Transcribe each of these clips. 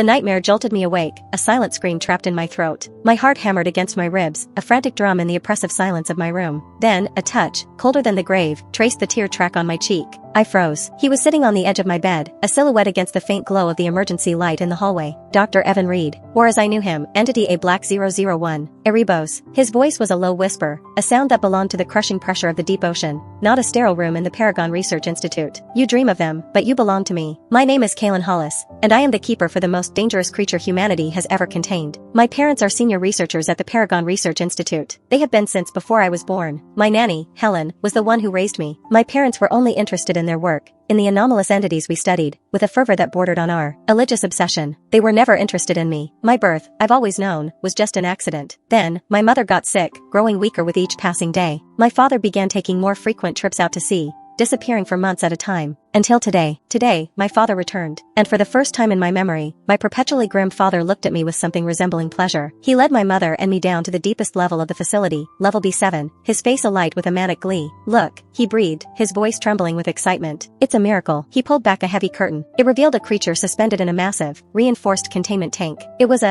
The nightmare jolted me awake, a silent scream trapped in my throat. My heart hammered against my ribs, a frantic drum in the oppressive silence of my room. Then, a touch, colder than the grave, traced the tear track on my cheek. I froze. He was sitting on the edge of my bed, a silhouette against the faint glow of the emergency light in the hallway. Dr. Evan Reed, or as I knew him, Entity A Black 001, Erebos. His voice was a low whisper, a sound that belonged to the crushing pressure of the deep ocean, not a sterile room in the Paragon Research Institute. You dream of them, but you belong to me. My name is Kaylin Hollis, and I am the keeper for the most dangerous creature humanity has ever contained. My parents are senior researchers at the Paragon Research Institute. They have been since before I was born. My nanny, Helen, was the one who raised me. My parents were only interested in their work, in the anomalous entities we studied, with a fervor that bordered on our religious obsession. They were never interested in me. My birth, I've always known, was just an accident. Then, my mother got sick, growing weaker with each passing day. My father began taking more frequent trips out to sea, disappearing for months at a time. Until today. Today, my father returned. And for the first time in my memory, my perpetually grim father looked at me with something resembling pleasure. He led my mother and me down to the deepest level of the facility, level B7, his face alight with a manic glee. Look, he breathed, his voice trembling with excitement. It's a miracle. He pulled back a heavy curtain. It revealed a creature suspended in a massive, reinforced containment tank. It was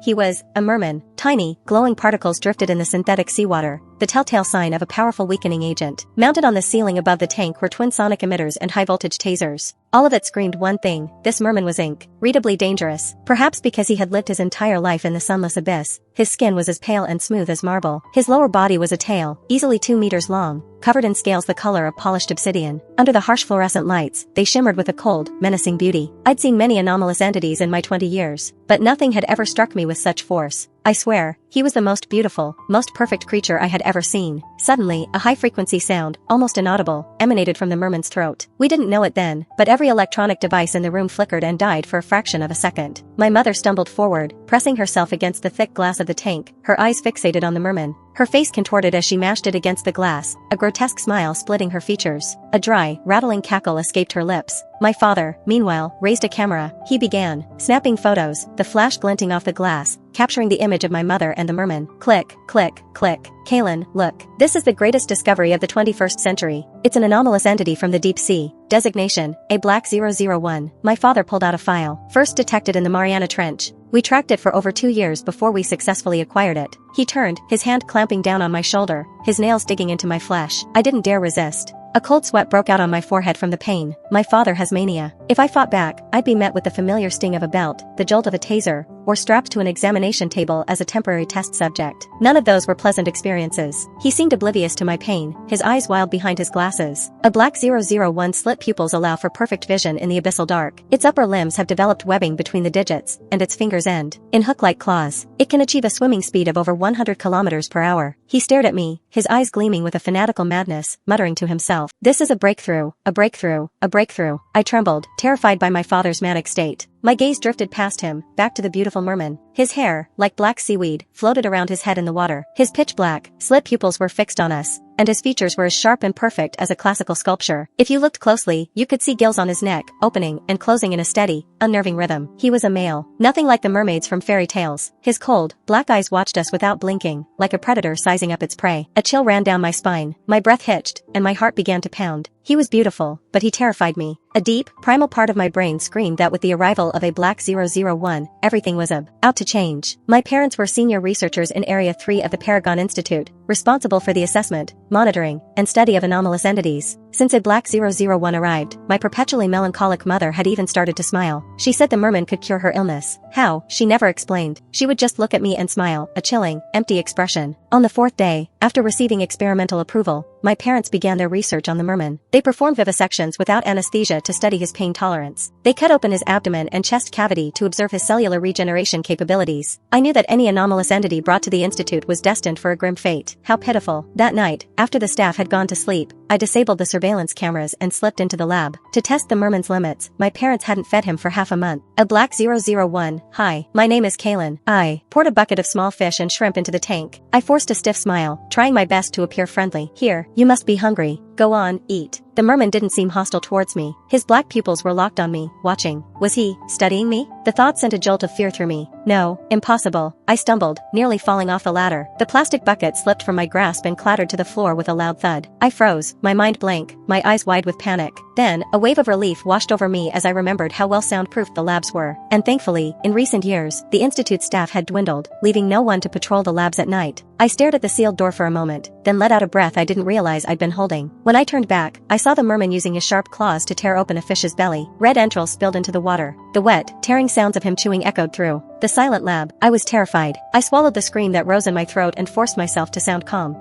he was a merman. Tiny, glowing particles drifted in the synthetic seawater, the telltale sign of a powerful weakening agent. Mounted on the ceiling above the tank were twin sonic emitters and high-voltage tasers. All of it screamed one thing: this merman was incredibly dangerous. Perhaps because he had lived his entire life in the sunless abyss, his skin was as pale and smooth as marble. His lower body was a tail, easily 2 meters long, covered in scales the color of polished obsidian. Under the harsh fluorescent lights, they shimmered with a cold, menacing beauty. I'd seen many anomalous entities in my 20 years, but nothing had ever struck me with such force. I swear, he was the most beautiful, most perfect creature I had ever seen. Suddenly, a high-frequency sound, almost inaudible, emanated from the merman's throat. We didn't know it then, but every electronic device in the room flickered and died for a fraction of a second. My mother stumbled forward, pressing herself against the thick glass of the tank, her eyes fixated on the merman. Her face contorted as she mashed it against the glass, a grotesque smile splitting her features. A dry, rattling cackle escaped her lips. My father, meanwhile, raised a camera. He began snapping photos, the flash glinting off the glass, capturing the image of my mother and the merman. Click, click, click. Kaylin, look. This is the greatest discovery of the 21st century. It's an anomalous entity from the deep sea. Designation, A Black 001. My father pulled out a file. First detected in the Mariana Trench. We tracked it for over 2 years before we successfully acquired it. He turned, his hand clamping down on my shoulder, his nails digging into my flesh. I didn't dare resist. A cold sweat broke out on my forehead from the pain. My father has mania. If I fought back, I'd be met with the familiar sting of a belt, the jolt of a taser, or strapped to an examination table as a temporary test subject. None of those were pleasant experiences. He seemed oblivious to my pain, his eyes wild behind his glasses. A Black 001 slit pupils allow for perfect vision in the abyssal dark. Its upper limbs have developed webbing between the digits, and its fingers end in hook-like claws. It can achieve a swimming speed of over 100 kilometers per hour. He stared at me, his eyes gleaming with a fanatical madness, muttering to himself, "This is a breakthrough, a breakthrough, a breakthrough." I trembled, terrified by my father's manic state. My gaze drifted past him, back to the beautiful merman. His hair, like black seaweed, floated around his head in the water. His pitch-black, slit pupils were fixed on us, and his features were as sharp and perfect as a classical sculpture. If you looked closely, you could see gills on his neck, opening and closing in a steady, unnerving rhythm. He was a male, nothing like the mermaids from fairy tales. His cold, black eyes watched us without blinking, like a predator sizing up its prey. A chill ran down my spine, my breath hitched, and my heart began to pound. He was beautiful, but he terrified me. A deep, primal part of my brain screamed that with the arrival of a Black 001, everything was out to change. My parents were senior researchers in Area 3 of the Paragon Institute, responsible for the assessment, monitoring, and study of anomalous entities. Since a Black 001 arrived, my perpetually melancholic mother had even started to smile. She said the merman could cure her illness. How, she never explained. She would just look at me and smile, a chilling, empty expression. On the 4th day, after receiving experimental approval, my parents began their research on the merman. They performed vivisections without anesthesia to study his pain tolerance. They cut open his abdomen and chest cavity to observe his cellular regeneration capabilities. I knew that any anomalous entity brought to the institute was destined for a grim fate. How pitiful. That night, after the staff had gone to sleep, I disabled the surveillance cameras and slipped into the lab. To test the merman's limits, my parents hadn't fed him for half a month. A Black 001, hi, my name is Kaylin. I poured a bucket of small fish and shrimp into the tank. I forced a stiff smile, trying my best to appear friendly. Here, you must be hungry. Go on, eat. The merman didn't seem hostile towards me. His black pupils were locked on me, watching. Was he studying me? The thought sent a jolt of fear through me. No, impossible. I stumbled, nearly falling off the ladder. The plastic bucket slipped from my grasp and clattered to the floor with a loud thud. I froze, my mind blank, my eyes wide with panic. Then, a wave of relief washed over me as I remembered how well soundproofed the labs were. And thankfully, in recent years, the institute staff had dwindled, leaving no one to patrol the labs at night. I stared at the sealed door for a moment, then let out a breath I didn't realize I'd been holding. When I turned back, I saw the merman using his sharp claws to tear open a fish's belly. Red entrails spilled into the water. The wet, tearing sounds of him chewing echoed through the silent lab. I was terrified. I swallowed the scream that rose in my throat and forced myself to sound calm.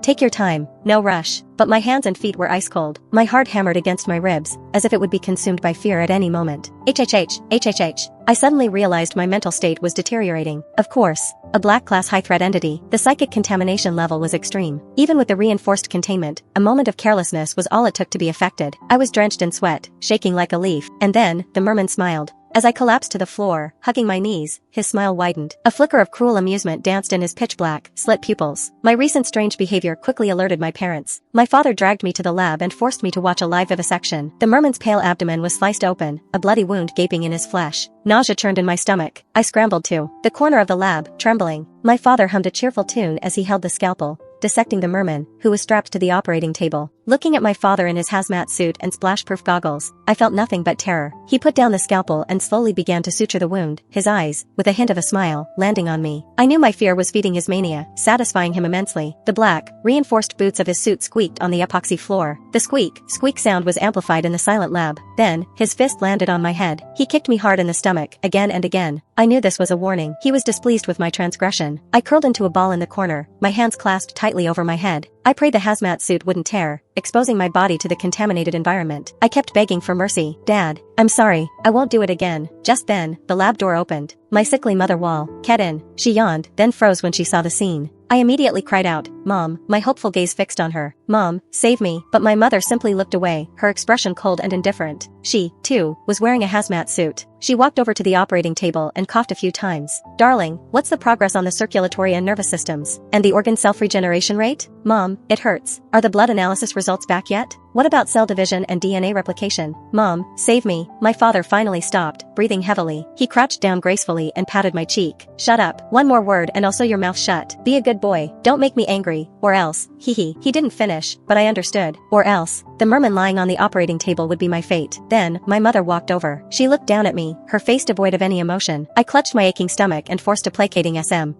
Take your time. No rush. But my hands and feet were ice cold. My heart hammered against my ribs, as if it would be consumed by fear at any moment. HHH. I suddenly realized my mental state was deteriorating. Of course, a black class high-threat entity, the psychic contamination level was extreme. Even with the reinforced containment, a moment of carelessness was all it took to be affected. I was drenched in sweat, shaking like a leaf, and then, the merman smiled. As I collapsed to the floor, hugging my knees, his smile widened. A flicker of cruel amusement danced in his pitch-black, slit pupils. My recent strange behavior quickly alerted my parents. My father dragged me to the lab and forced me to watch a live vivisection. The merman's pale abdomen was sliced open, a bloody wound gaping in his flesh. Nausea churned in my stomach. I scrambled to the corner of the lab, trembling. My father hummed a cheerful tune as he held the scalpel, dissecting the merman, who was strapped to the operating table. Looking at my father in his hazmat suit and splash-proof goggles, I felt nothing but terror. He put down the scalpel and slowly began to suture the wound, his eyes, with a hint of a smile, landing on me. I knew my fear was feeding his mania, satisfying him immensely. The black, reinforced boots of his suit squeaked on the epoxy floor. The squeak sound was amplified in the silent lab. Then, his fist landed on my head. He kicked me hard in the stomach, again and again. I knew this was a warning. He was displeased with my transgression. I curled into a ball in the corner, my hands clasped tightly over my head. I prayed the hazmat suit wouldn't tear, exposing my body to the contaminated environment. I kept begging for mercy. Dad, I'm sorry, I won't do it again. Just then, the lab door opened. My sickly mother Get in. She yawned, then froze when she saw the scene. I immediately cried out, Mom, my hopeful gaze fixed on her. Mom, save me. But my mother simply looked away, her expression cold and indifferent. She, too, was wearing a hazmat suit. She walked over to the operating table and coughed a few times. Darling, what's the progress on the circulatory and nervous systems? And the organ self-regeneration rate? Mom, it hurts. Are the blood analysis results back yet? What about cell division and DNA replication? Mom, save me. My father finally stopped, breathing heavily. He crouched down gracefully and patted my cheek. Shut up. One more word and I'll sew your mouth shut. Be a good boy. Don't make me angry, or else. He didn't finish, but I understood. Or else, the merman lying on the operating table would be my fate. Then, my mother walked over. She looked down at me, her face devoid of any emotion. I clutched my aching stomach and forced a placating SM.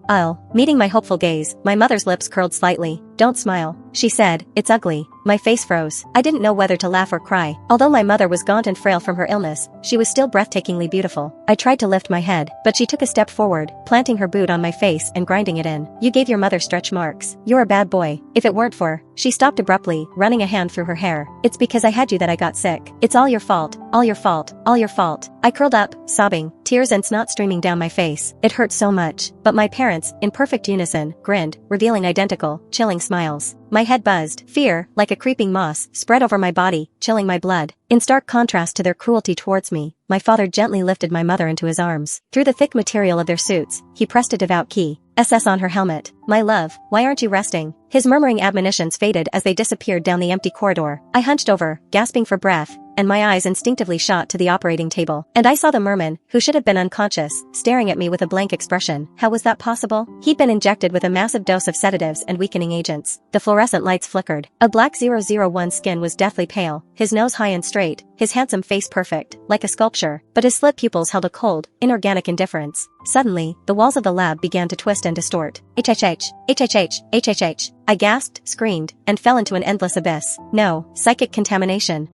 Meeting my hopeful gaze, my mother's lips curled slightly. Don't smile, she said, it's ugly. My face froze. I didn't know whether to laugh or cry. Although my mother was gaunt and frail from her illness, she was still breathtakingly beautiful. I tried to lift my head, but she took a step forward, planting her boot on my face and grinding it in. You gave your mother stretch marks. You're a bad boy. If it weren't for... She stopped abruptly, running a hand through her hair. It's because I had you that I got sick. It's all your fault. All your fault. All your fault. I curled up, sobbing, tears and snot streaming down my face. It hurt so much. But my parents, in perfect unison, grinned, revealing identical, chilling smiles. My head buzzed. Fear, like a creeping moss, spread over my body, chilling my blood. In stark contrast to their cruelty towards me, my father gently lifted my mother into his arms. Through the thick material of their suits, he pressed a devout key. SS on her helmet. My love, why aren't you resting? His murmuring admonitions faded as they disappeared down the empty corridor. I hunched over, gasping for breath, and my eyes instinctively shot to the operating table. And I saw the merman, who should have been unconscious, staring at me with a blank expression. How was that possible? He'd been injected with a massive dose of sedatives and weakening agents. The fluorescent lights flickered. A black 001 skin was deathly pale, his nose high and straight, his handsome face perfect, like a sculpture, but his slit pupils held a cold, inorganic indifference. Suddenly, the walls of the lab began to twist and distort. HHH. I gasped, screamed, and fell into an endless abyss. No, psychic contamination.